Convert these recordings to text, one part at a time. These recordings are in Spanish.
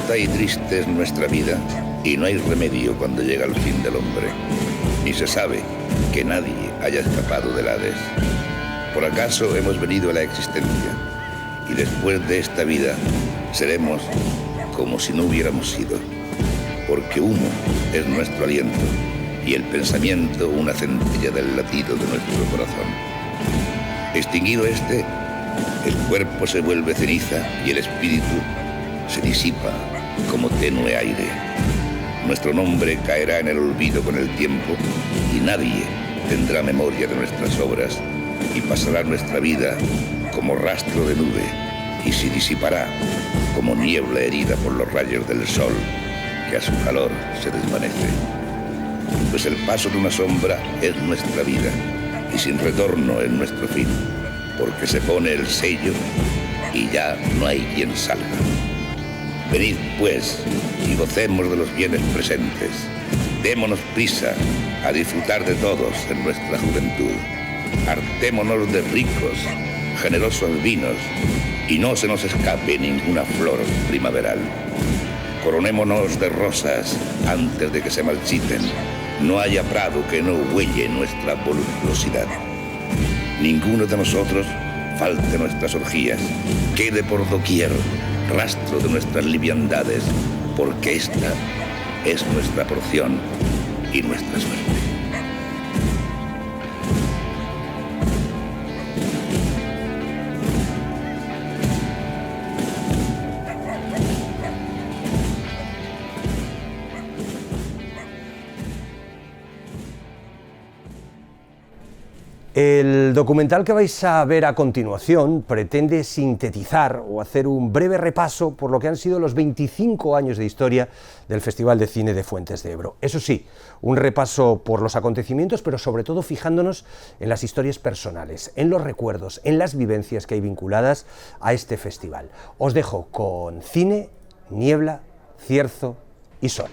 Corta y triste es nuestra vida y no hay remedio cuando llega el fin del hombre. Ni se sabe que nadie haya escapado del Hades. Por acaso hemos venido a la existencia y después de esta vida seremos como si no hubiéramos sido. Porque humo es nuestro aliento y el pensamiento una centella del latido de nuestro corazón. Extinguido este, el cuerpo se vuelve ceniza y el espíritu se disipa como tenue aire. Nuestro nombre caerá en el olvido con el tiempo y nadie tendrá memoria de nuestras obras y pasará nuestra vida como rastro de nube y se disipará como niebla herida por los rayos del sol que a su calor se desvanece. Pues el paso de una sombra es nuestra vida y sin retorno es nuestro fin, porque se pone el sello y ya no hay quien salga. Venid, pues, y gocemos de los bienes presentes. Démonos prisa a disfrutar de todos en nuestra juventud. Hartémonos de ricos, generosos vinos y no se nos escape ninguna flor primaveral. Coronémonos de rosas antes de que se marchiten. No haya prado que no huelle nuestra voluptuosidad. Ninguno de nosotros falte nuestras orgías. Quede por doquier rastro de nuestras liviandades, porque esta es nuestra porción y nuestra suerte. El documental que vais a ver a continuación pretende sintetizar o hacer un breve repaso por lo que han sido los 25 años de historia del Festival de Cine de Fuentes de Ebro. Eso sí, un repaso por los acontecimientos, pero sobre todo fijándonos en las historias personales, en los recuerdos, en las vivencias que hay vinculadas a este festival. Os dejo con cine, niebla, cierzo y sol.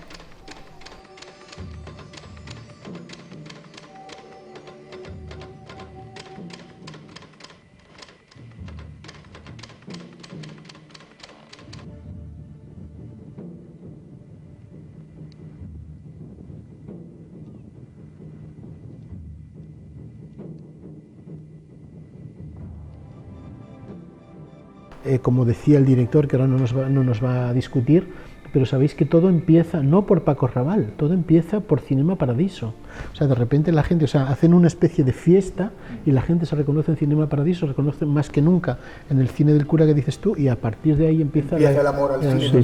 Como decía el director, que ahora no nos va a discutir, pero sabéis que todo empieza no por Paco Raval, todo empieza por Cinema Paradiso. O sea, de repente la gente, hacen una especie de fiesta y la gente se reconoce en Cinema Paradiso, se reconoce más que nunca en el cine del cura que dices tú, y a partir de ahí empieza el amor al cine.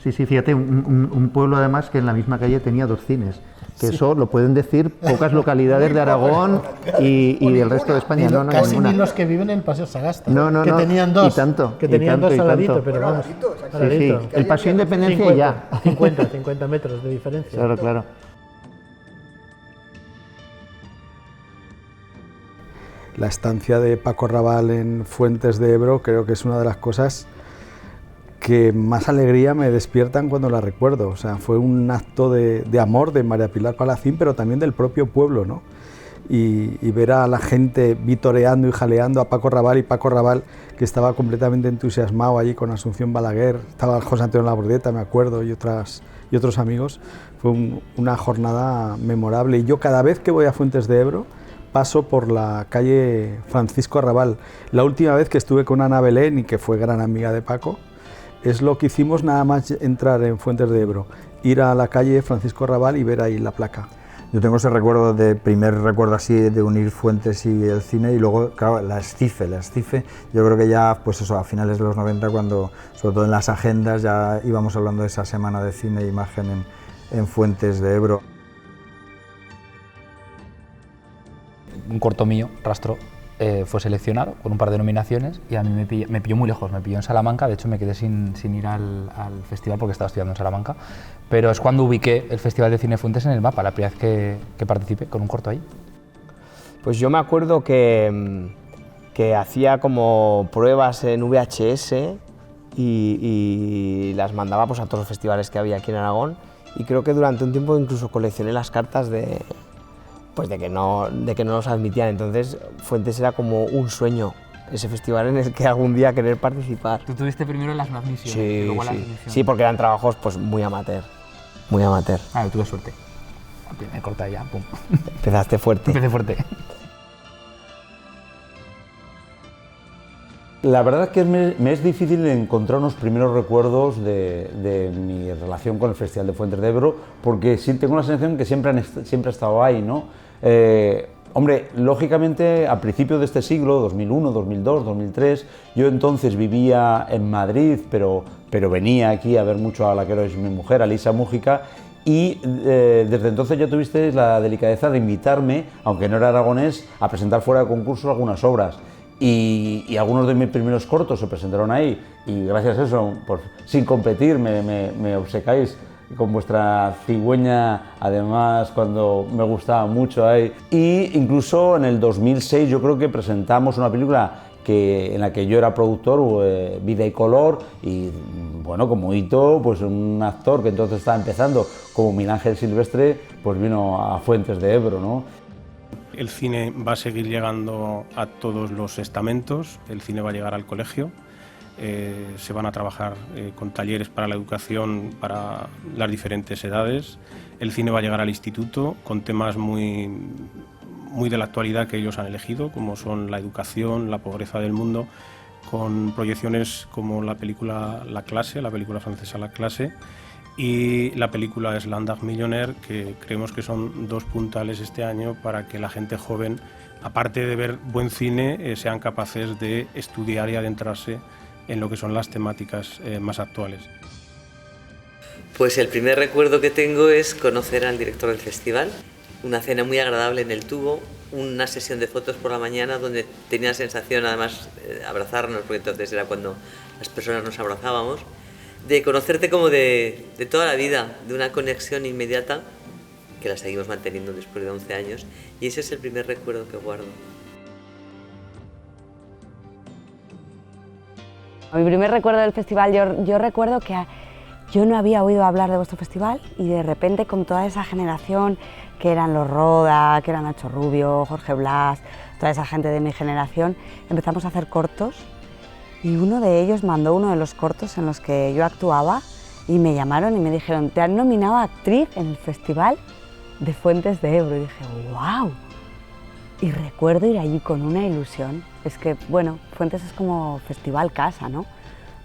Sí, fíjate, un pueblo además que en la misma calle tenía dos cines, que eso lo pueden decir pocas localidades de Aragón y del resto de España. Casi ni los que viven en el Paseo Sagasta, que tenían dos, al ladito, pero vamos, sí. El Paseo Independencia 50 metros de diferencia. Claro. La estancia de Paco Raval en Fuentes de Ebro creo que es una de las cosas que más alegría me despiertan cuando la recuerdo. O sea, fue un acto de amor de María Pilar Palacín, pero también del propio pueblo, ¿no? Y ver a la gente vitoreando y jaleando a Paco Raval, y Paco Raval, que estaba completamente entusiasmado allí con Asunción Balaguer, estaba José Antonio Labordeta, me acuerdo, y otros amigos. Fue una jornada memorable. Y yo cada vez que voy a Fuentes de Ebro paso por la calle Francisco Arrabal. La última vez que estuve con Ana Belén, y que fue gran amiga de Paco, es lo que hicimos nada más entrar en Fuentes de Ebro, ir a la calle Francisco Arrabal y ver ahí la placa. Yo tengo ese recuerdo primer recuerdo así de unir Fuentes y el cine, y luego, claro, la Escife, yo creo que ya, pues eso, a finales de los 90, cuando, sobre todo en las agendas, ya íbamos hablando de esa semana de cine e imagen en Fuentes de Ebro. Un corto mío, Rastro, fue seleccionado con un par de nominaciones y a mí me pilló muy lejos, me pilló en Salamanca. De hecho me quedé sin ir al festival porque estaba estudiando en Salamanca, pero es cuando ubiqué el Festival de Cine Fuentes en el mapa, la primera vez que participé con un corto ahí. Pues yo me acuerdo que hacía como pruebas en VHS y las mandaba pues a todos los festivales que había aquí en Aragón, y creo que durante un tiempo incluso coleccioné las cartas de que no nos admitían. Entonces Fuentes era como un sueño ese festival en el que algún día querer participar. Tú tuviste primero las admisiones, Sí, y luego las sí. ediciones. Sí, porque eran trabajos pues muy amateur, muy amateur. Ah, yo tuve suerte. Me corta ya, pum. Empezaste fuerte. Empecé fuerte. La verdad es que me es difícil encontrar unos primeros recuerdos de mi relación con el Festival de Fuentes de Ebro, porque sí tengo la sensación que siempre ha estado ahí, ¿no? Hombre, lógicamente a principios de este siglo, 2001, 2002, 2003, yo entonces vivía en Madrid, pero venía aquí a ver mucho a la que era mi mujer, a Lisa Mújica, y desde entonces ya tuvisteis la delicadeza de invitarme, aunque no era aragonés, a presentar fuera de concurso algunas obras. Y algunos de mis primeros cortos se presentaron ahí, y gracias a eso, pues, sin competir, me obcecáis con vuestra cigüeña, además, cuando me gustaba mucho ahí. Y incluso en el 2006 yo creo que presentamos una película en la que yo era productor, Vida y Color, y bueno, como hito, pues un actor que entonces estaba empezando, como Miguel Ángel Silvestre, pues vino a Fuentes de Ebro, ¿no? El cine va a seguir llegando a todos los estamentos, el cine va a llegar al colegio, se van a trabajar con talleres para la educación para las diferentes edades, el cine va a llegar al instituto con temas muy de la actualidad que ellos han elegido, como son la educación, la pobreza del mundo, con proyecciones como la película La Clase, la película francesa La Clase, y la película Slumdog Millionaire, que creemos que son dos puntales este año para que la gente joven, aparte de ver buen cine, sean capaces de estudiar y adentrarse en lo que son las temáticas más actuales. Pues el primer recuerdo que tengo es conocer al director del festival, una cena muy agradable en el Tubo, una sesión de fotos por la mañana donde tenía la sensación, además, de abrazarnos, porque entonces era cuando las personas nos abrazábamos, de conocerte como de toda la vida, de una conexión inmediata que la seguimos manteniendo después de 11 años, y ese es el primer recuerdo que guardo. Mi primer recuerdo del festival, yo recuerdo que yo no había oído hablar de vuestro festival, y de repente con toda esa generación que eran los Roda, que eran Nacho Rubio, Jorge Blas, toda esa gente de mi generación, empezamos a hacer cortos. Y uno de ellos mandó uno de los cortos en los que yo actuaba, y me llamaron y me dijeron: te han nominado a actriz en el Festival de Fuentes de Ebro. Y dije: ¡wow! Y recuerdo ir allí con una ilusión. Es que, bueno, Fuentes es como festival casa, ¿no?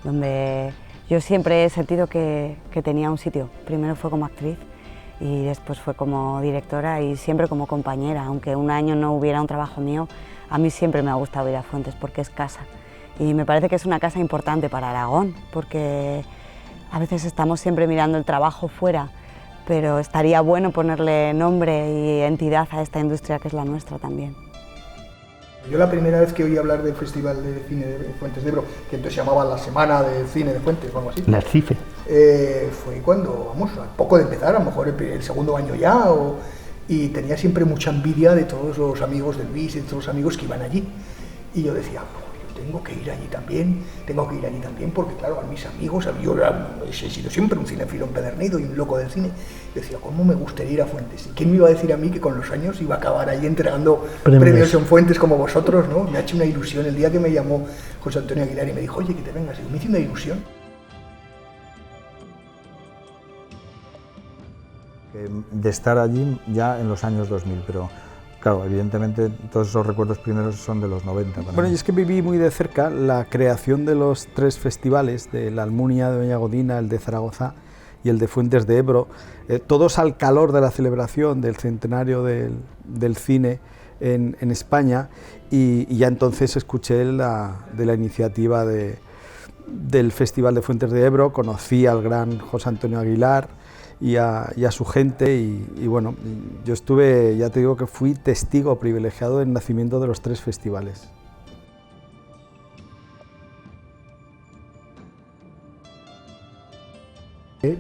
Donde yo siempre he sentido que tenía un sitio. Primero fue como actriz y después fue como directora y siempre como compañera. Aunque un año no hubiera un trabajo mío, a mí siempre me ha gustado ir a Fuentes porque es casa. Y me parece que es una casa importante para Aragón, porque a veces estamos siempre mirando el trabajo fuera, pero estaría bueno ponerle nombre y entidad a esta industria que es la nuestra también. Yo la primera vez que oí hablar del Festival de Cine de Fuentes de Ebro, que entonces se llamaba la Semana de Cine de Fuentes o algo así. La CIFE. Fue cuando, vamos, a poco de empezar, a lo mejor el segundo año ya, y tenía siempre mucha envidia de todos los amigos del BIS y de todos los amigos que iban allí. Y yo decía: tengo que ir allí también, porque claro, a mis amigos, yo he sido siempre un cinéfilo empedernido y un loco del cine. Yo decía: ¿cómo me gustaría ir a Fuentes? ¿Y quién me iba a decir a mí que con los años iba a acabar allí entregando premios en Fuentes como vosotros, ¿no? Me ha hecho una ilusión el día que me llamó José Antonio Aguilar y me dijo: oye, que te vengas. Y me hizo una ilusión. De estar allí ya en los años 2000, pero claro, evidentemente todos esos recuerdos primeros son de los 90. Bueno, y es que viví muy de cerca la creación de los tres festivales, de la Almunia de Doña Godina, el de Zaragoza y el de Fuentes de Ebro, todos al calor de la celebración del centenario del cine en España, y ya entonces escuché de la iniciativa del Festival de Fuentes de Ebro, conocí al gran José Antonio Aguilar y a su gente, y bueno, yo estuve, ya te digo que fui testigo privilegiado del nacimiento de los tres festivales.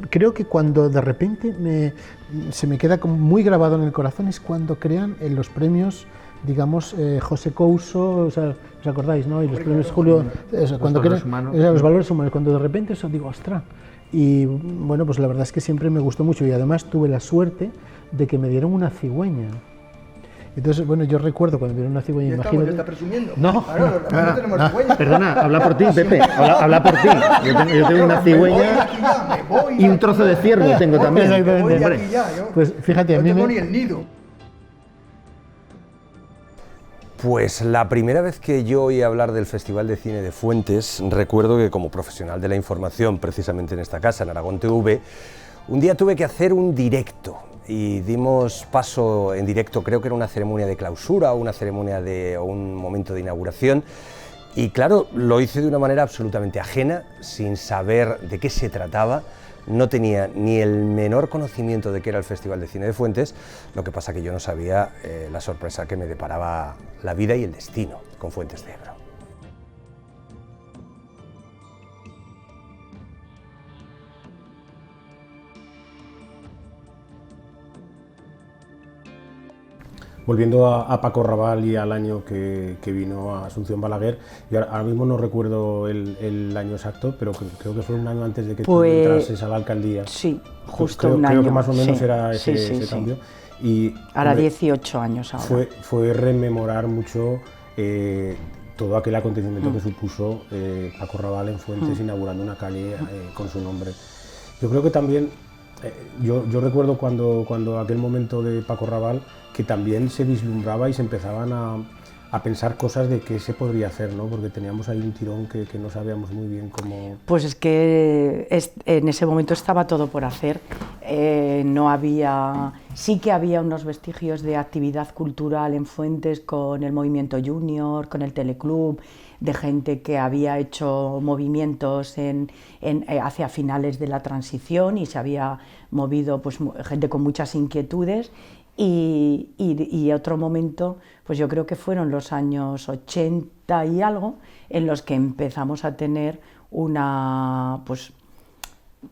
Creo que cuando de repente se me queda como muy grabado en el corazón es cuando crean los premios, digamos, José Couso, o sea, ¿os acordáis, no? Y los premios Julio, cuando crean los valores humanos, cuando de repente eso digo: ¡ostras! Y bueno, pues la verdad es que siempre me gustó mucho, y además tuve la suerte de que me dieron una cigüeña. Entonces, bueno, yo recuerdo cuando vieron una cigüeña, Ya imagino... está presumiendo. No, Claro, no tenemos cigüeña. Perdona, habla por ti, Pepe, habla por ti. Yo tengo una cigüeña y un trozo de ciervo tengo también. Exactamente. Pues fíjate, a mí no tengo me... ni el nido. Pues la primera vez que yo oí hablar del Festival de Cine de Fuentes, recuerdo que como profesional de la información, precisamente en esta casa, en Aragón TV, un día tuve que hacer un directo y dimos paso en directo, creo que era una ceremonia de clausura o una ceremonia o un momento de inauguración, y claro, lo hice de una manera absolutamente ajena, sin saber de qué se trataba. No tenía ni el menor conocimiento de qué era el Festival de Cine de Fuentes, lo que pasa que yo no sabía la sorpresa que me deparaba la vida y el destino con Fuentes de Ebro. Volviendo a Paco Raval y al año que vino a Asunción Balaguer, yo ahora mismo no recuerdo el año exacto, pero creo que fue un año antes de que tú entrases a la alcaldía. Sí, justo un año. Creo que más o menos sí, era ese, sí, ese cambio. Sí. Y, ahora 18 años ahora. Fue rememorar mucho todo aquel acontecimiento que supuso Paco Raval en Fuentes, inaugurando una calle con su nombre. Yo creo que también, yo recuerdo cuando aquel momento de Paco Raval, que también se vislumbraba y se empezaban a pensar cosas de qué se podría hacer, ¿no? Porque teníamos ahí un tirón que no sabíamos muy bien cómo... Pues es que en ese momento estaba todo por hacer. No había... Sí que había unos vestigios de actividad cultural en Fuentes con el movimiento junior, con el teleclub, de gente que había hecho movimientos hacia finales de la transición y se había movido, pues, gente con muchas inquietudes. Y otro momento, pues yo creo que fueron los años 80 y algo, en los que empezamos a tener una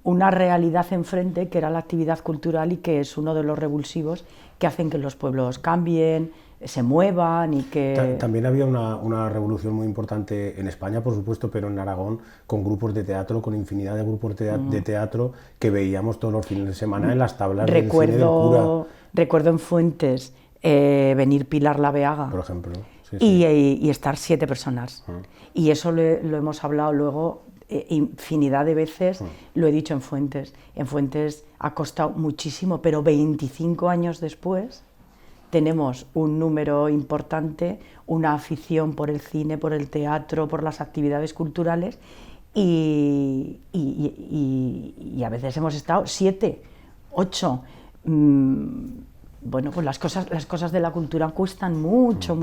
realidad enfrente, que era la actividad cultural y que es uno de los revulsivos que hacen que los pueblos cambien, se muevan y que... También había una revolución muy importante en España, por supuesto, pero en Aragón, con grupos de teatro, con infinidad de grupos de teatro que veíamos todos los fines de semana en las tablas del cine del cura. Recuerdo en Fuentes venir Pilar Laveaga, por ejemplo, y estar 7 personas. Y eso lo hemos hablado luego infinidad de veces, lo he dicho en Fuentes. En Fuentes ha costado muchísimo, pero 25 años después tenemos un número importante, una afición por el cine, por el teatro, por las actividades culturales, y a veces hemos estado 7, 8. Bueno, pues las cosas de la cultura cuestan mucho,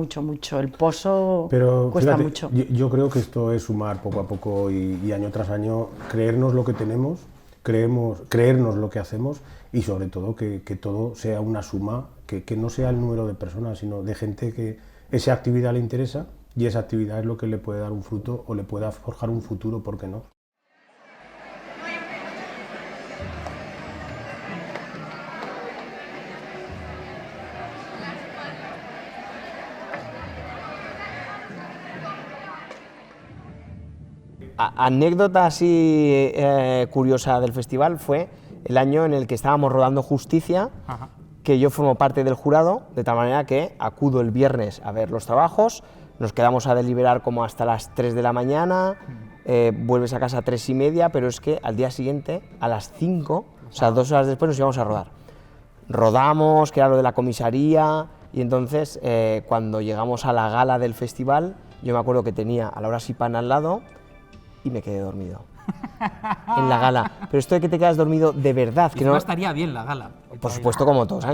el pozo cuesta mucho. Yo creo que esto es sumar poco a poco y año tras año, creernos lo que tenemos, creernos lo que hacemos y sobre todo que todo sea una suma, que no sea el número de personas, sino de gente que esa actividad le interesa y esa actividad es lo que le puede dar un fruto o le pueda forjar un futuro, ¿por qué no? Anécdota así curiosa del festival fue el año en el que estábamos rodando Justicia, que yo formo parte del jurado, de tal manera que acudo el viernes a ver los trabajos, nos quedamos a deliberar como hasta las 3 de la mañana, vuelves a casa a 3:30, pero es que al día siguiente, a las 5, o sea, 2 horas después nos íbamos a rodar. Rodamos, que era lo de la comisaría, y entonces cuando llegamos a la gala del festival, yo me acuerdo que tenía a Laura Sipán al lado, y me quedé dormido en la gala. Pero esto de que te quedas dormido de verdad, que no estaría bien la gala. Por supuesto, como todos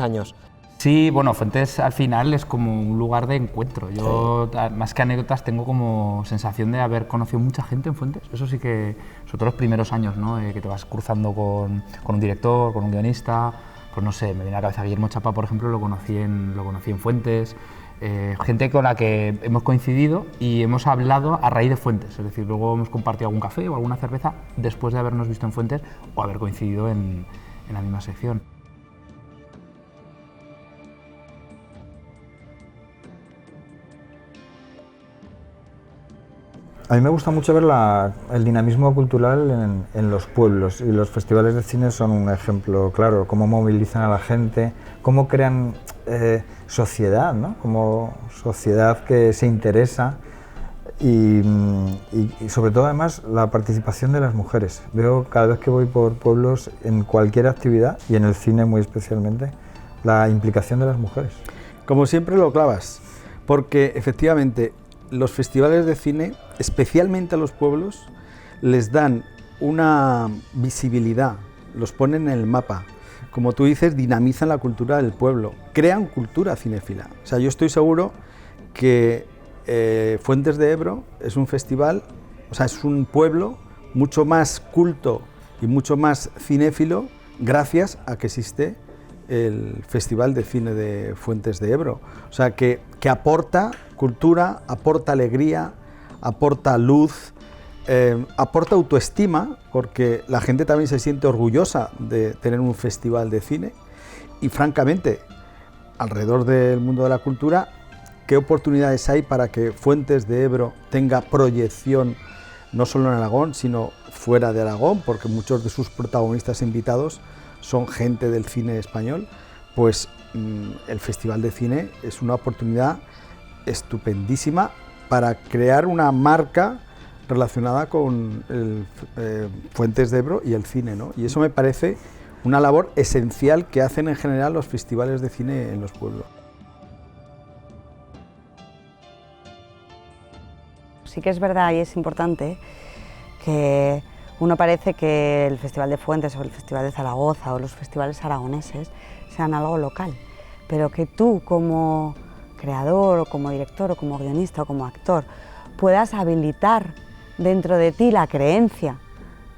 años. Sí, bueno, Fuentes al final es como un lugar de encuentro. Yo, más que anécdotas, tengo como sensación de haber conocido mucha gente en Fuentes. Eso sí que, sobre todo los primeros años, ¿no? Que te vas cruzando con un director, con un guionista. Pues no sé, me viene a la cabeza Guillermo Chapa, por ejemplo, lo conocí en Fuentes. Gente con la que hemos coincidido y hemos hablado a raíz de Fuentes, es decir, luego hemos compartido algún café o alguna cerveza después de habernos visto en Fuentes o haber coincidido en la misma sección. A mí me gusta mucho ver el dinamismo cultural en los pueblos, y los festivales de cine son un ejemplo claro, cómo movilizan a la gente, cómo crean sociedad, ¿no? Como sociedad que se interesa y sobre todo además la participación de las mujeres. Veo cada vez que voy por pueblos en cualquier actividad y en el cine muy especialmente la implicación de las mujeres. Como siempre lo clavas, porque efectivamente los festivales de cine, especialmente a los pueblos, les dan una visibilidad, los ponen en el mapa. Como tú dices, dinamizan la cultura del pueblo, crean cultura cinéfila. O sea, yo estoy seguro que Fuentes de Ebro es un festival, o sea, es un pueblo mucho más culto y mucho más cinéfilo gracias a que existe el Festival de Cine de Fuentes de Ebro. O sea, que aporta cultura, aporta alegría, aporta luz, aporta autoestima, porque la gente también se siente orgullosa de tener un festival de cine. Y francamente, alrededor del mundo de la cultura, ¿qué oportunidades hay para que Fuentes de Ebro tenga proyección no solo en Aragón, sino fuera de Aragón? Porque muchos de sus protagonistas invitados son gente del cine español. Pues el Festival de Cine es una oportunidad estupendísima para crear una marca relacionada con el Fuentes de Ebro y el cine, ¿no? Y eso me parece una labor esencial que hacen en general los festivales de cine en los pueblos. Sí que es verdad y es importante que uno parece que el Festival de Fuentes o el Festival de Zaragoza o los festivales aragoneses sean algo local, pero que tú como creador o como director o como guionista o como actor puedas habilitar dentro de ti la creencia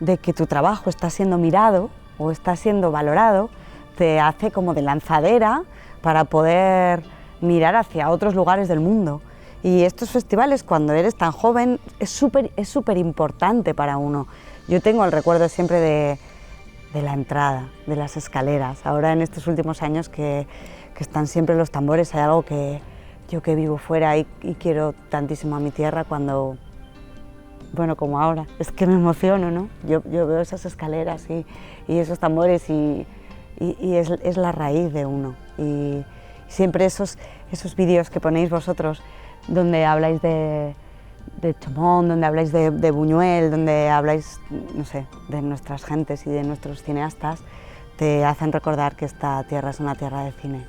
de que tu trabajo está siendo mirado o está siendo valorado, te hace como de lanzadera para poder mirar hacia otros lugares del mundo. Y estos festivales, cuando eres tan joven, es súper importante para uno. Yo tengo el recuerdo siempre de la entrada, de las escaleras. Ahora en estos últimos años que están siempre los tambores, hay algo que yo que vivo fuera y quiero tantísimo a mi tierra cuando, bueno, como ahora, es que me emociono, ¿no? Yo veo esas escaleras y esos tambores y es la raíz de uno. Y siempre esos vídeos que ponéis vosotros, donde habláis de Chomón, donde habláis de Buñuel, donde habláis, no sé, de nuestras gentes y de nuestros cineastas, te hacen recordar que esta tierra es una tierra de cine.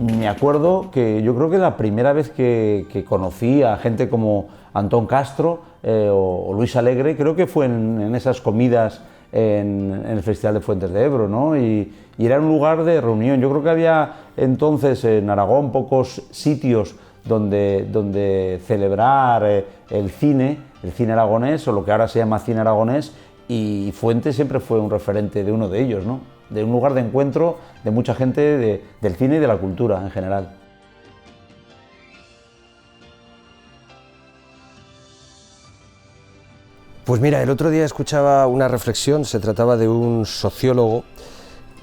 Me acuerdo que yo creo que la primera vez que conocí a gente como Antón Castro o Luis Alegre, creo que fue en esas comidas en el Festival de Fuentes de Ebro, ¿no? Y era un lugar de reunión. Yo creo que había entonces en Aragón pocos sitios donde celebrar el cine aragonés o lo que ahora se llama cine aragonés, y Fuentes siempre fue un referente de uno de ellos, ¿no? De un lugar de encuentro de mucha gente del cine y de la cultura en general. Pues mira, el otro día escuchaba una reflexión, se trataba de un sociólogo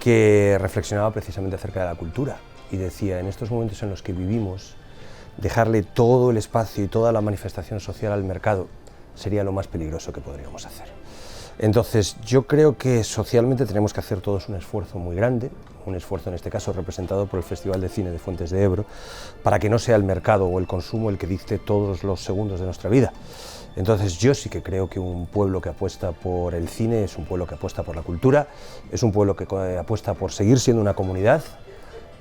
que reflexionaba precisamente acerca de la cultura y decía, en estos momentos en los que vivimos, dejarle todo el espacio y toda la manifestación social al mercado sería lo más peligroso que podríamos hacer. Entonces, yo creo que socialmente tenemos que hacer todos un esfuerzo muy grande, un esfuerzo en este caso representado por el Festival de Cine de Fuentes de Ebro, para que no sea el mercado o el consumo el que dicte todos los segundos de nuestra vida. Entonces, yo sí que creo que un pueblo que apuesta por el cine es un pueblo que apuesta por la cultura, es un pueblo que apuesta por seguir siendo una comunidad,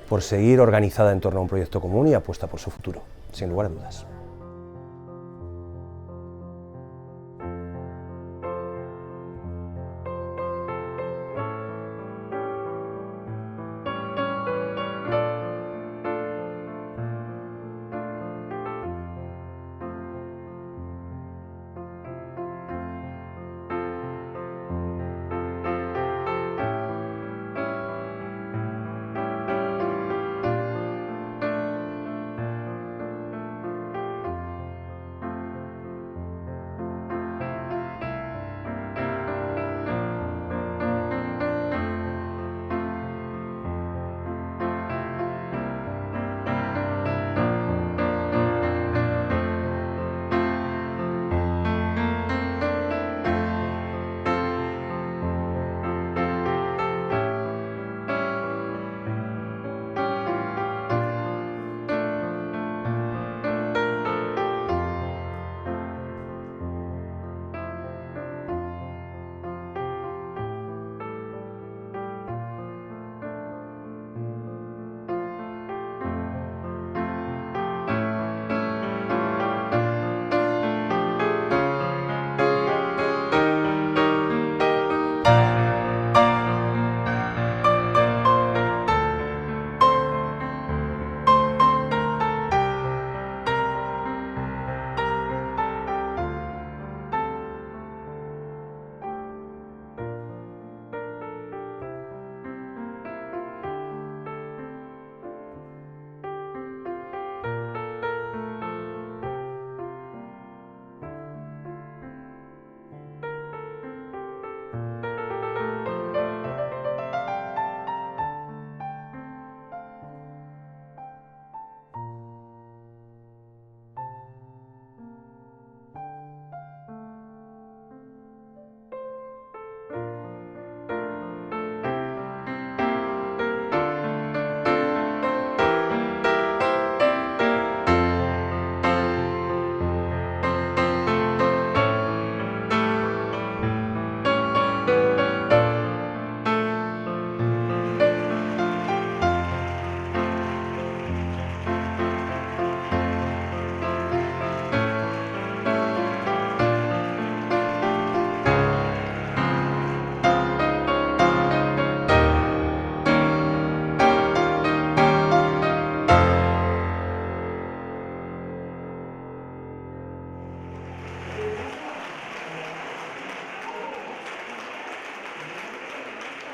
por seguir organizada en torno a un proyecto común y apuesta por su futuro, sin lugar a dudas.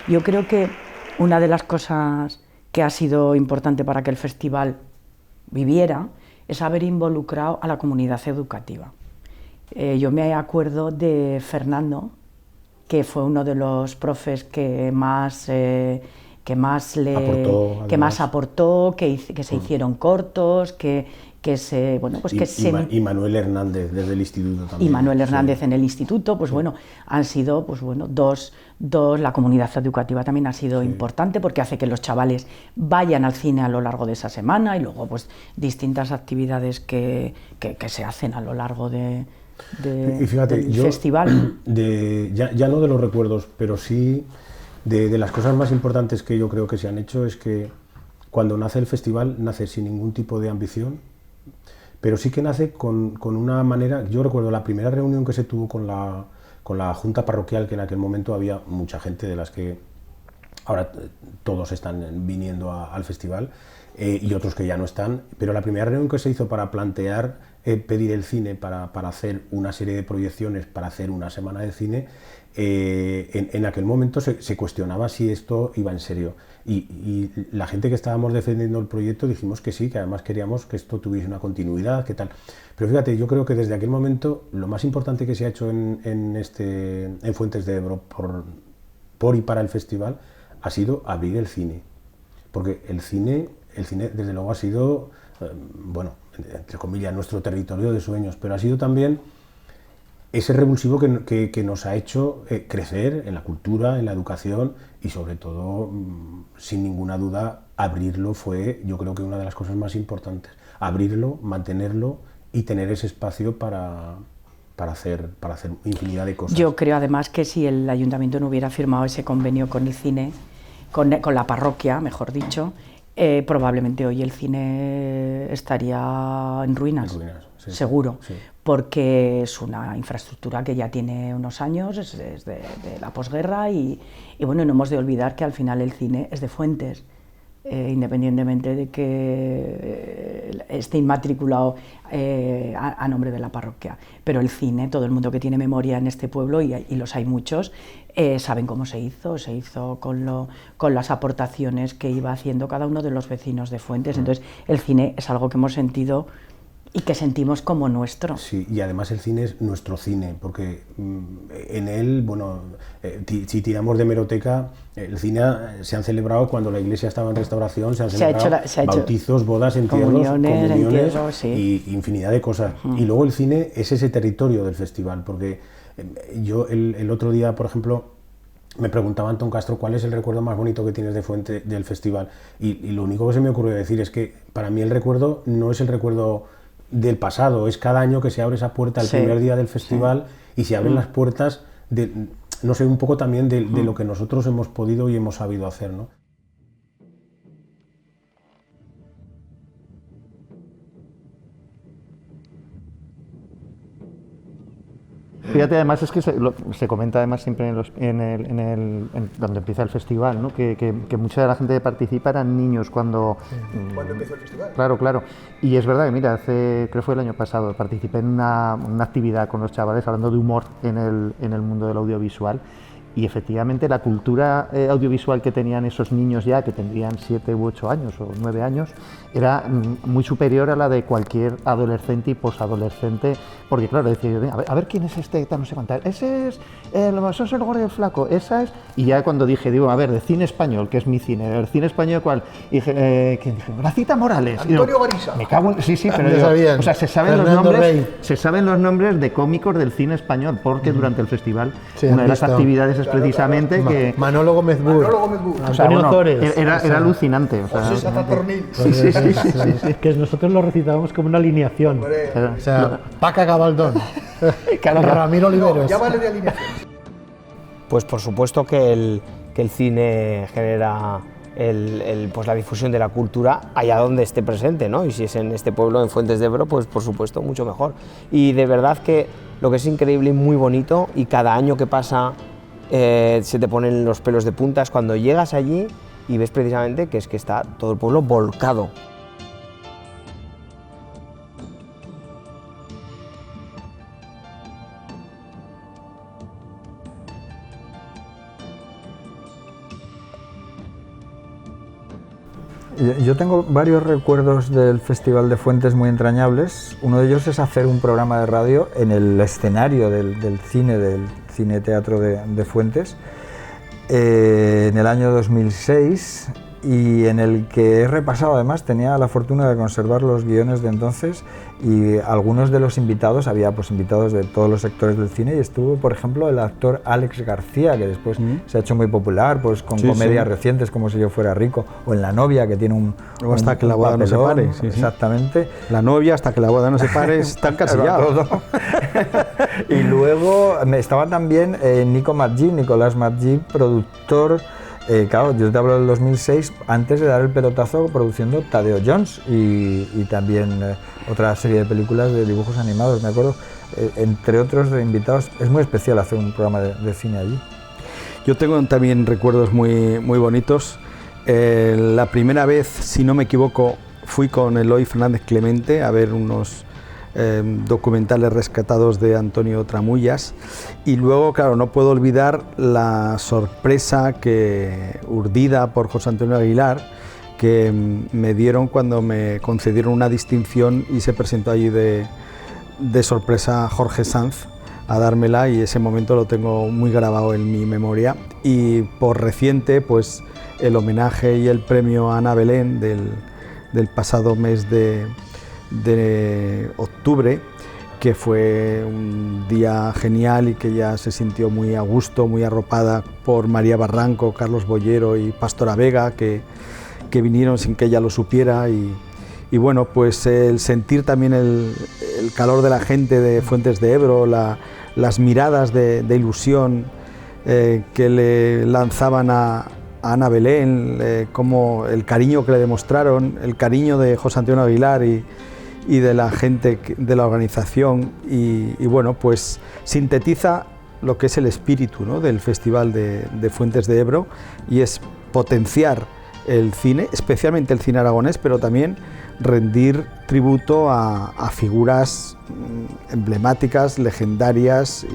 Yo creo que una de las cosas que ha sido importante para que el festival viviera es haber involucrado a la comunidad educativa. Yo me acuerdo de Fernando, que fue uno de los profes que más aportó, que se hicieron cortos, y Manuel Hernández desde el instituto también. Y Manuel Hernández en el instituto, pues bueno, han sido dos, la comunidad educativa también ha sido importante porque hace que los chavales vayan al cine a lo largo de esa semana y luego pues distintas actividades que se hacen a lo largo del festival. Ya no de los recuerdos, pero sí de las cosas más importantes que yo creo que se han hecho es que cuando nace el festival nace sin ningún tipo de ambición, pero sí que nace con una manera. Yo recuerdo la primera reunión que se tuvo con la junta parroquial, que en aquel momento había mucha gente de las que ahora todos están viniendo al festival y otros que ya no están, pero la primera reunión que se hizo para plantear pedir el cine para hacer una serie de proyecciones, para hacer una semana de cine, en aquel momento se cuestionaba si esto iba en serio. Y la gente que estábamos defendiendo el proyecto dijimos que sí, que además queríamos que esto tuviese una continuidad, que tal. Pero fíjate, yo creo que desde aquel momento lo más importante que se ha hecho en Fuentes de Ebro por y para el festival ha sido abrir el cine. Porque el cine desde luego ha sido, bueno, entre comillas, nuestro territorio de sueños, pero ha sido también ese revulsivo que nos ha hecho crecer en la cultura, en la educación y sobre todo, sin ninguna duda, abrirlo fue, yo creo que una de las cosas más importantes. Abrirlo, mantenerlo y tener ese espacio para hacer infinidad de cosas. Yo creo además que si el ayuntamiento no hubiera firmado ese convenio con el cine, con la parroquia, mejor dicho, probablemente hoy el cine estaría en ruinas, sí, seguro, sí. Porque es una infraestructura que ya tiene unos años, es de la posguerra y bueno, no hemos de olvidar que al final el cine es de Fuentes, independientemente de que esté inmatriculado a nombre de la parroquia. Pero el cine, todo el mundo que tiene memoria en este pueblo, y los hay muchos, saben cómo se hizo con las aportaciones que iba haciendo cada uno de los vecinos de Fuentes. Entonces el cine es algo que hemos sentido y que sentimos como nuestro. Sí, y además el cine es nuestro cine, porque en él, bueno, si tiramos de hemeroteca, el cine se han celebrado cuando la iglesia estaba en restauración, se han celebrado bautizos, bodas, entierros, comuniones sí. Y infinidad de cosas. Y luego el cine es ese territorio del festival, porque yo el otro día, por ejemplo, me preguntaba Antón Castro cuál es el recuerdo más bonito que tienes de Fuente del festival, y lo único que se me ocurrió decir es que para mí el recuerdo no es el recuerdo del pasado, es cada año que se abre esa puerta el primer día del festival y se abren las puertas de, no sé, un poco también de lo que nosotros hemos podido y hemos sabido hacer, ¿no? Fíjate, además es que se comenta además siempre donde empieza el festival, ¿no? que mucha de la gente que participa eran niños cuando empezó el festival. Claro. Y es verdad que, mira, creo que fue el año pasado, participé en una actividad con los chavales hablando de humor en el mundo del audiovisual. Y efectivamente la cultura audiovisual que tenían esos niños ya, que tendrían 7 u 8 años o 9 años, era muy superior a la de cualquier adolescente y posadolescente, porque claro, decía, a ver quién es este, no sé cuánto, ese es el gordo y el flaco, esa es... Y ya cuando digo, a ver, de cine español, que es mi cine, ¿el cine español cuál? Y dije, ¿quién dije? Gracita Morales. Antonio Garisa. Me cago en... Sí, pero o sea, se saben los nombres de cómicos del cine español, porque durante el festival una de las actividades es precisamente que... Manolo Gómez Bur, Antonio Zores. Era alucinante. O sea, sí. Que nosotros lo recitábamos como una alineación. O sea, Paca Gabaldón, Ramiro Oliveros. Ya vale de alineación. Pues por supuesto que el cine genera pues la difusión de la cultura allá donde esté presente, ¿no? Y si es en este pueblo, en Fuentes de Ebro, pues por supuesto mucho mejor. Y de verdad que lo que es increíble y muy bonito, y cada año que pasa se te ponen los pelos de punta, es cuando llegas allí y ves precisamente que está todo el pueblo volcado. Yo tengo varios recuerdos del Festival de Fuentes muy entrañables. Uno de ellos es hacer un programa de radio en el escenario del Cine Teatro de Fuentes, en el año 2006, y en el que he repasado, además tenía la fortuna de conservar los guiones de entonces, y algunos de los invitados, había pues invitados de todos los sectores del cine, y estuvo por ejemplo el actor Alex García, que después se ha hecho muy popular pues con comedias recientes como Si yo fuera rico, o en La novia, que tiene un hasta que la boda no se pare. Exactamente. La novia, hasta que la boda no se pare, está encasillado. Y luego estaba también Nicolás Maggi, productor. Claro, yo te hablo del 2006, antes de dar el pelotazo produciendo Tadeo Jones y también otra serie de películas de dibujos animados, me acuerdo, entre otros de invitados. Es muy especial hacer un programa de cine allí. Yo tengo también recuerdos muy bonitos. La primera vez, si no me equivoco, fui con Eloy Fernández Clemente a ver unos documentales rescatados de Antonio Tramullas, y luego, claro, no puedo olvidar la sorpresa urdida por José Antonio Aguilar, que me dieron cuando me concedieron una distinción y se presentó allí de sorpresa Jorge Sanz a dármela, y ese momento lo tengo muy grabado en mi memoria. Y por reciente, pues el homenaje y el premio a Ana Belén del pasado mes de octubre, que fue un día genial y que ya se sintió muy a gusto, muy arropada por María Barranco, Carlos Bollero y Pastora Vega, que vinieron sin que ella lo supiera, y bueno, pues el sentir también el calor de la gente de Fuentes de Ebro, las miradas de ilusión que le lanzaban a Ana Belén, como el cariño que le demostraron, el cariño de José Antonio Aguilar y de la gente de la organización, y bueno, pues sintetiza lo que es el espíritu, ¿no?, del Festival de Fuentes de Ebro, y es potenciar el cine, especialmente el cine aragonés, pero también rendir tributo a figuras emblemáticas, legendarias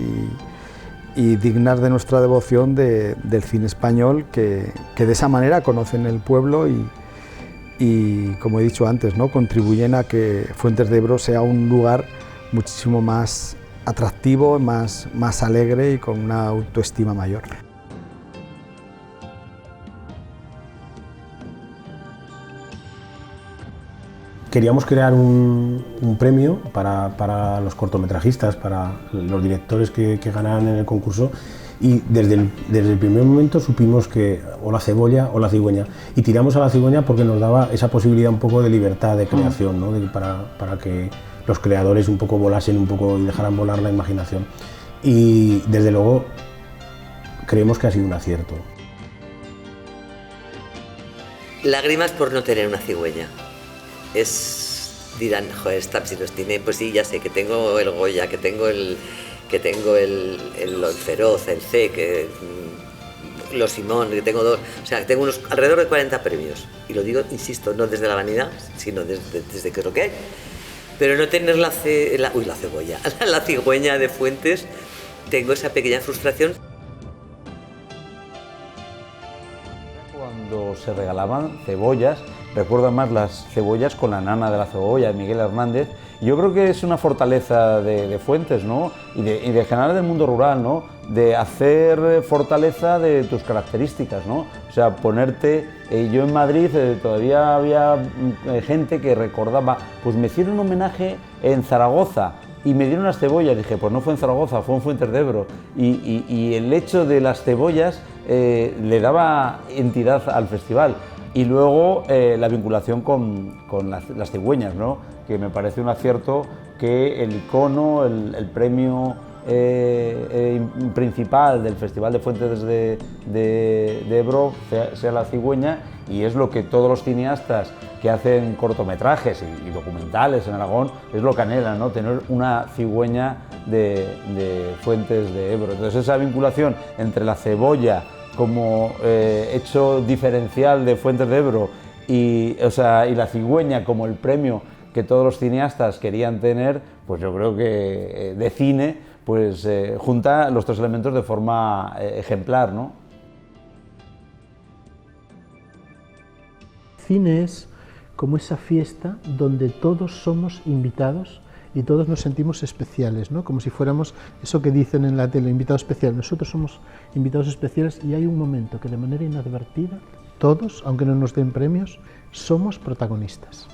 y dignas de nuestra devoción del cine español, que de esa manera conocen el pueblo y como he dicho antes, ¿no?, contribuyen a que Fuentes de Ebro sea un lugar muchísimo más atractivo, más alegre y con una autoestima mayor. Queríamos crear un premio para los cortometrajistas, para los directores que ganaran en el concurso, y desde el primer momento supimos que o la cebolla o la cigüeña, y tiramos a la cigüeña porque nos daba esa posibilidad un poco de libertad de creación, ¿no?, para que los creadores un poco volasen un poco y dejaran volar la imaginación, y desde luego creemos que ha sido un acierto. Lágrimas por no tener una cigüeña. Dirán, joder, Stab, si los tiene, pues sí, ya sé que tengo el Goya, que tengo el Feroz, el C, los Simón, que tengo dos, o sea, que tengo alrededor de 40 premios, y lo digo, insisto, no desde la vanidad, sino desde que es lo que hay. Pero no tener la cebolla, la cigüeña de Fuentes, tengo esa pequeña frustración. Cuando se regalaban cebollas, recuerdo más las cebollas con la nana de la cebolla, de Miguel Hernández. Yo creo que es una fortaleza de Fuentes, ¿no?, y de general del mundo rural, ¿no?, de hacer fortaleza de tus características, ¿no? O sea, ponerte... yo en Madrid todavía había gente que recordaba, pues me hicieron un homenaje en Zaragoza y me dieron las cebollas. Dije, pues no fue en Zaragoza, fue en Fuentes de Ebro. Y el hecho de las cebollas le daba entidad al festival. Y luego la vinculación con las cigüeñas, ¿no?, que me parece un acierto que el icono, el premio principal del Festival de Fuentes de Ebro sea la cigüeña, y es lo que todos los cineastas que hacen cortometrajes y documentales en Aragón es lo que anhelan, ¿no?, tener una cigüeña de Fuentes de Ebro. Entonces esa vinculación entre la cebolla como hecho diferencial de Fuentes de Ebro y la cigüeña como el premio que todos los cineastas querían tener, pues yo creo que de cine pues junta los tres elementos de forma ejemplar, ¿no? cine es como esa fiesta donde todos somos invitados y todos nos sentimos especiales, ¿no? Como si fuéramos eso que dicen en la tele, invitado especial. Nosotros somos invitados especiales y hay un momento que de manera inadvertida todos, aunque no nos den premios, somos protagonistas.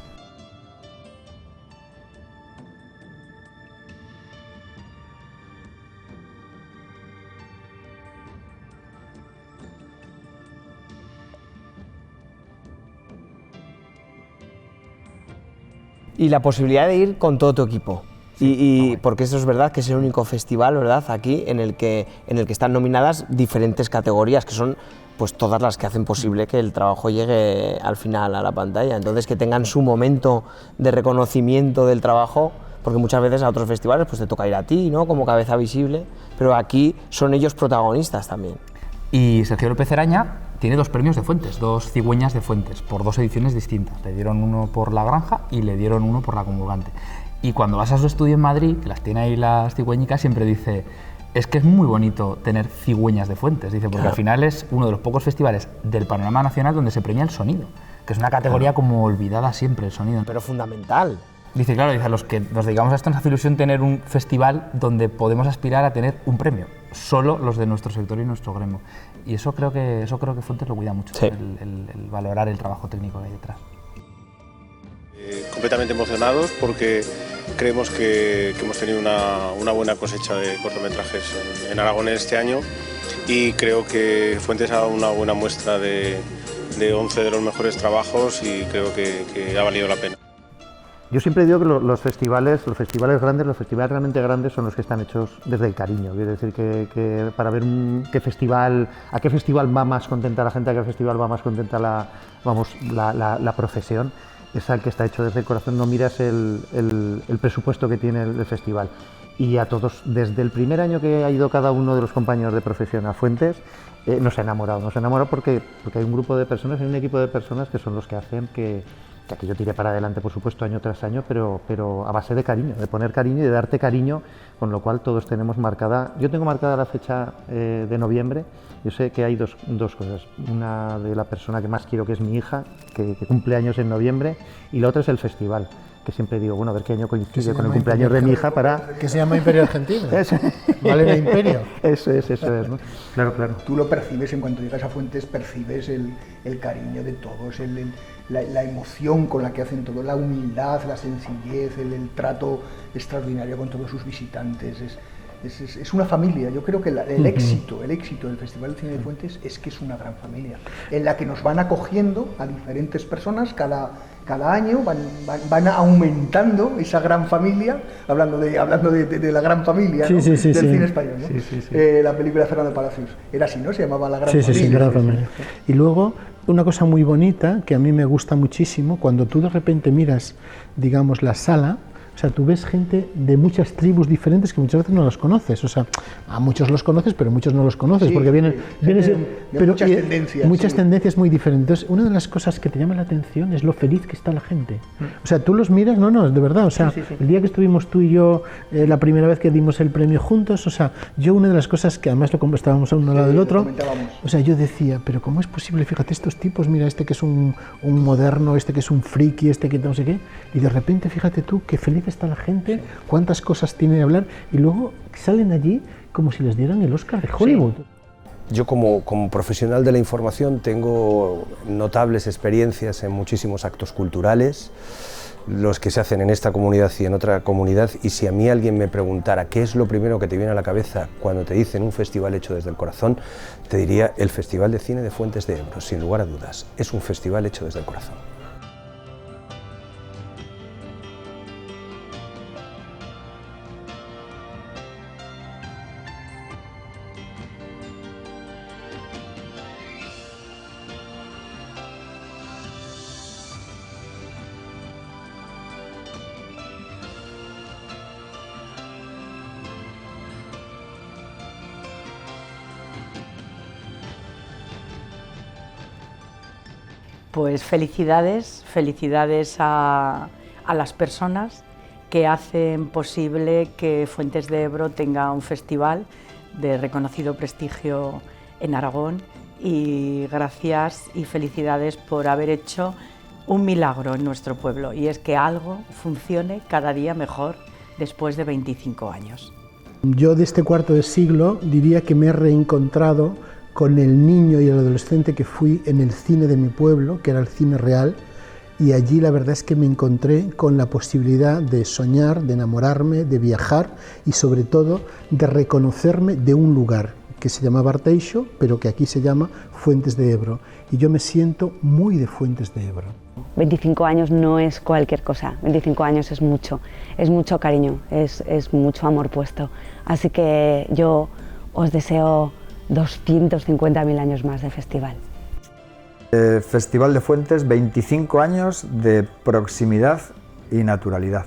Y la posibilidad de ir con todo tu equipo. Y porque eso es verdad que es el único festival, ¿verdad?, aquí en el que están nominadas diferentes categorías, que son pues todas las que hacen posible que el trabajo llegue al final a la pantalla. Entonces, que tengan su momento de reconocimiento del trabajo, porque muchas veces a otros festivales pues te toca ir a ti, ¿no?, como cabeza visible, pero aquí son ellos protagonistas también. Y Sergio López Eraña tiene 2 premios de Fuentes, 2 cigüeñas de Fuentes, por 2 ediciones distintas. Le dieron uno por La Granja y le dieron uno por La Comulgante. Y cuando vas a su estudio en Madrid, que las tiene ahí las cigüeñicas, siempre dice, es que es muy bonito tener cigüeñas de Fuentes, dice, porque al final es uno de los pocos festivales del panorama nacional donde se premia el sonido, que es una categoría como olvidada siempre, el sonido. Pero fundamental. Dice, claro, dice, a los que nos dedicamos a esto nos hace ilusión tener un festival donde podemos aspirar a tener un premio, solo los de nuestro sector y nuestro gremio. Y eso creo que Fuentes lo cuida mucho, sí. el valorar el trabajo técnico que hay detrás. Completamente emocionados porque creemos que hemos tenido una buena cosecha de cortometrajes en Aragón este año y creo que Fuentes ha dado una buena muestra de 11 de los mejores trabajos y creo que ha valido la pena. Yo siempre digo que los festivales grandes, los festivales realmente grandes son los que están hechos desde el cariño. Quiero decir que para ver a qué festival va más contenta la gente, a qué festival va más contenta la profesión, es al que está hecho desde el corazón, no miras el presupuesto que tiene el festival. Y a todos, desde el primer año que ha ido cada uno de los compañeros de profesión a Fuentes, nos ha enamorado porque hay un grupo de personas, hay un equipo de personas que son los que hacen que yo tire para adelante, por supuesto, año tras año, pero a base de cariño, de poner cariño y de darte cariño, con lo cual todos tenemos marcada, yo tengo marcada la fecha de noviembre. Yo sé que hay dos cosas, una de la persona que más quiero, que es mi hija, que cumple años en noviembre, y la otra es el festival, que siempre digo, bueno, a ver qué año coincide con el cumpleaños de mi hija para... Que se llama Imperio Argentino. Vale, la Imperio. Eso es, ¿no? Claro. Tú lo percibes, en cuanto llegas a Fuentes, percibes el cariño de todos, la emoción con la que hacen todo, la humildad, la sencillez, el trato extraordinario con todos sus visitantes. Es una familia. Yo creo que el éxito del Festival de Cine de Fuentes es que es una gran familia, en la que nos van acogiendo a diferentes personas cada año, van aumentando esa gran familia, hablando de la gran familia, ¿no? Del cine español, ¿no? Sí. La película de Fernando Palacios era así, ¿no? Se llamaba La Gran Familia. Sí, Gran Familia. Y luego, una cosa muy bonita, que a mí me gusta muchísimo, cuando tú de repente miras, digamos, la sala, o sea, tú ves gente de muchas tribus diferentes que muchas veces no los conoces. O sea, a muchos los conoces, pero muchos no los conoces, sí, porque vienen pero muchas tendencias. Muchas tendencias muy diferentes. Una de las cosas que te llama la atención es lo feliz que está la gente. O sea, tú los miras, no, de verdad. O sea, el día que estuvimos tú y yo, la primera vez que dimos el premio juntos, o sea, yo una de las cosas que además estábamos a uno al lado del otro, o sea, yo decía, pero ¿cómo es posible? Fíjate, estos tipos, mira, este que es un moderno, este que es un friki, este que no sé qué, y de repente, fíjate tú, qué feliz está la gente, cuántas cosas tiene de hablar, y luego salen allí como si les dieran el Oscar de Hollywood. Yo como profesional de la información tengo notables experiencias en muchísimos actos culturales, los que se hacen en esta comunidad y en otra comunidad, y si a mí alguien me preguntara qué es lo primero que te viene a la cabeza cuando te dicen un festival hecho desde el corazón, te diría el Festival de Cine de Fuentes de Ebro, sin lugar a dudas. Es un festival hecho desde el corazón. Pues felicidades a las personas que hacen posible que Fuentes de Ebro tenga un festival de reconocido prestigio en Aragón, y gracias y felicidades por haber hecho un milagro en nuestro pueblo, y es que algo funcione cada día mejor después de 25 años. Yo de este cuarto de siglo diría que me he reencontrado con el niño y el adolescente que fui en el cine de mi pueblo, que era el Cine Real, y allí la verdad es que me encontré con la posibilidad de soñar, de enamorarme, de viajar y sobre todo de reconocerme de un lugar que se llamaba Arteixo, pero que aquí se llama Fuentes de Ebro, y yo me siento muy de Fuentes de Ebro. 25 años no es cualquier cosa, 25 años es mucho cariño, es mucho amor puesto, así que yo os deseo 250.000 años más de festival. Festival de Fuentes, 25 años de proximidad y naturalidad.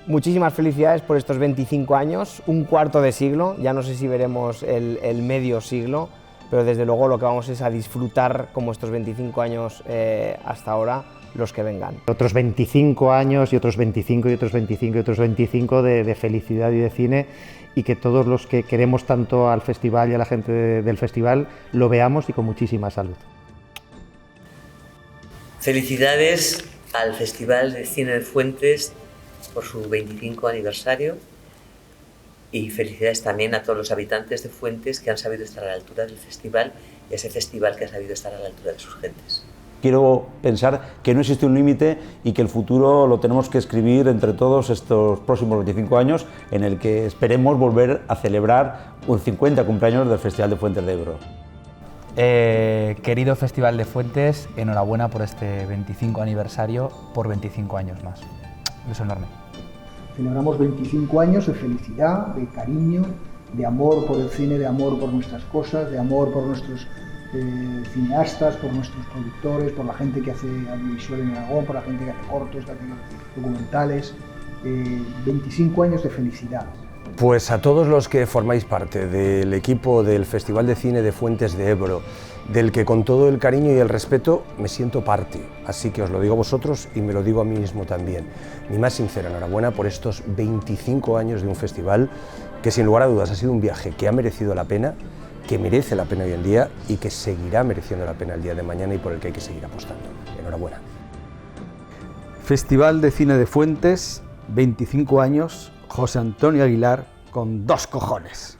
Muchísimas felicidades por estos 25 años, un cuarto de siglo, ya no sé si veremos el medio siglo, pero desde luego lo que vamos es a disfrutar como estos 25 años hasta ahora, los que vengan. Otros 25 años y otros 25 y otros 25 y otros 25 de felicidad y de cine, y que todos los que queremos tanto al festival y a la gente del festival lo veamos y con muchísima salud. Felicidades al Festival de Cine de Fuentes por su 25 aniversario, y felicidades también a todos los habitantes de Fuentes que han sabido estar a la altura del festival, y a ese festival que ha sabido estar a la altura de sus gentes. Quiero pensar que no existe un límite y que el futuro lo tenemos que escribir entre todos estos próximos 25 años, en el que esperemos volver a celebrar un 50 cumpleaños del Festival de Fuentes de Ebro. Querido Festival de Fuentes, enhorabuena por este 25 aniversario, por 25 años más. Un beso enorme. Celebramos 25 años de felicidad, de cariño, de amor por el cine, de amor por nuestras cosas, de amor por nuestros cineastas, por nuestros productores, por la gente que hace audiovisual en Aragón, por la gente que hace cortos, que hace documentales. 25 años de felicidad. Pues a todos los que formáis parte del equipo del Festival de Cine de Fuentes de Ebro, del que con todo el cariño y el respeto me siento parte, así que os lo digo a vosotros y me lo digo a mí mismo también. Mi más sincera enhorabuena por estos 25 años de un festival que sin lugar a dudas ha sido un viaje que ha merecido la pena, que merece la pena hoy en día y que seguirá mereciendo la pena el día de mañana y por el que hay que seguir apostando. Enhorabuena. Festival de Cine de Fuentes, 25 años, José Antonio Aguilar con 2 cojones.